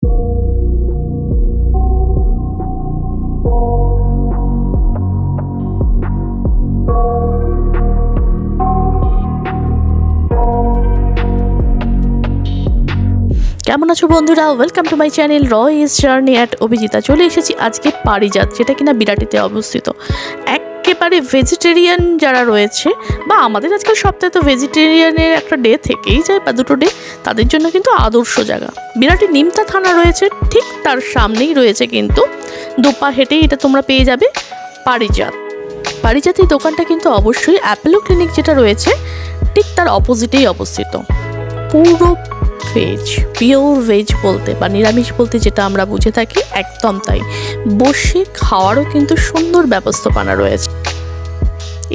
কেমন আছো বন্ধুরা, welcome to my channel Royce journey at Abhijita. চলে এসেছি আজকে পারিজাত, যেটা কিনা বিরাটিতে অবস্থিত। একেবারে ভেজিটেরিয়ান যারা রয়েছে, বা আমাদের আজকাল সপ্তাহে তো ভেজিটেরিয়ানের একটা ডে থেকেই যায় বা দুটো ডে, তাদের জন্য কিন্তু আদর্শ জায়গা। বিরাটি নিমতা থানা রয়েছে, ঠিক তার সামনেই রয়েছে কিন্তু দুপা হেঁটেই এটা তোমরা পেয়ে যাবে পারিজাত। পারিজাত এই দোকানটা কিন্তু অবশ্যই অ্যাপোলো ক্লিনিক যেটা রয়েছে ঠিক তার অপোজিটেই অবস্থিত। পুরো ভেজ, পিওর ভেজ বলতে বা নিরামিষ বলতে যেটা আমরা বুঝে থাকি, একদম তাই। বসে খাওয়ারও কিন্তু সুন্দর ব্যবস্থাপনা রয়েছে।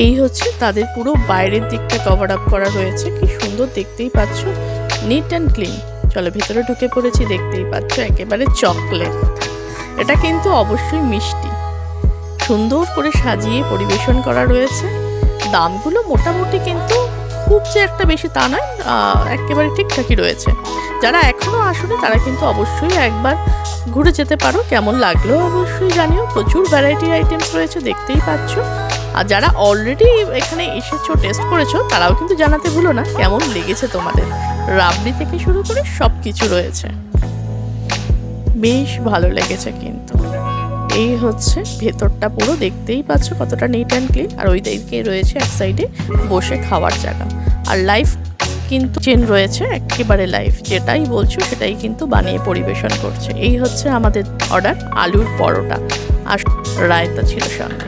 এই হচ্ছে তাদের পুরো বাইরের দিকটা কভার আপ করা রয়েছে, কি সুন্দর দেখতেই পাচ্ছ, নিট অ্যান্ড ক্লিন। চলো ভেতরে ঢুকে পড়েছি, দেখতেই পাচ্ছ একেবারে চকলেট। এটা কিন্তু অবশ্যই মিষ্টি, সুন্দর করে সাজিয়ে পরিবেশন করা রয়েছে। দামগুলো মোটামুটি কিন্তু খুব যে একটা বেশি তা নয়, একেবারে ঠিকঠাকই রয়েছে। যারা এখনও আসলে তারা কিন্তু অবশ্যই একবার ঘুরে যেতে পারো। কেমন লাগলো অবশ্যই জানিও। প্রচুর ভ্যারাইটি আইটেমস রয়েছে, দেখতেই পাচ্ছ। আর যারা অলরেডি এখানে এসেছো, টেস্ট করেছো, তারাও কিন্তু জানাতে ভুলো না কেমন লেগেছে তোমাদের। রাবড়ি থেকে শুরু করে সব কিছু রয়েছে, বেশ ভালো লেগেছে কিন্তু। এই হচ্ছে ভেতরটা, পুরো দেখতেই পাচ্ছ কতটা নিট অ্যান্ড ক্লিন। আর ওই দিকে রয়েছে এক সাইডে বসে খাওয়ার জায়গা। আর লাইভ কিন্তু চেন রয়েছে, একেবারে লাইভ, যেটাই বলছো সেটাই কিন্তু বানিয়ে পরিবেশন করছে। এই হচ্ছে আমাদের অর্ডার, আলুর পরোটা আর রায়তা ছিল সঙ্গে।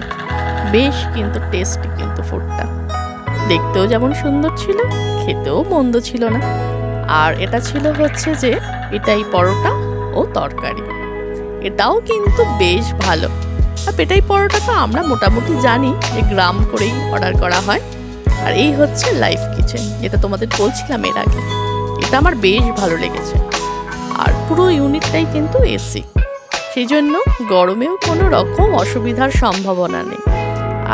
বেশ কিন্তু টেস্টি কিন্তু ফুডটা, দেখতেও যেমন সুন্দর ছিল, খেতেও মন্দ ছিল না। আর এটা ছিল হচ্ছে যে এটাই পরোটা ও তরকারি, এটাও কিন্তু বেশ ভালো। আর পেটাই পরোটা তো আমরা মোটামুটি জানি যে গ্রাম করেই অর্ডার করা হয়। আর এই হচ্ছে লাইভ কিচেন, যেটা তোমাদের বলছিলাম এর আগে, এটা আমার বেশ ভালো লেগেছে। আর পুরো ইউনিটটাই কিন্তু এসি, সেই জন্য গরমেও কোনো রকম অসুবিধার সম্ভাবনা নেই।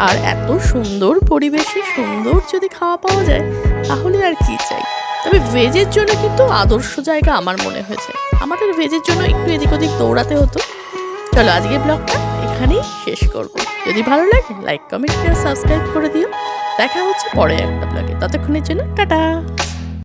আর এত সুন্দর পরিবেশে সুন্দর যদি খাওয়া পাওয়া যায় তাহলে আর কি চাই। তবে ভেজের জন্য কিন্তু আদর্শ জায়গা আমার মনে হয়েছে। আমাদের ভেজের জন্য একটু এদিক ওদিক দৌড়াতে হতো। চলো আজকের ব্লগটা এখানেই শেষ করব। যদি ভালো লাগে লাইক, কমেন্ট, শেয়ার, সাবস্ক্রাইব করে দিও। দেখা হচ্ছে পরে একটা ব্লগে, ততক্ষণের জন্য টাটা।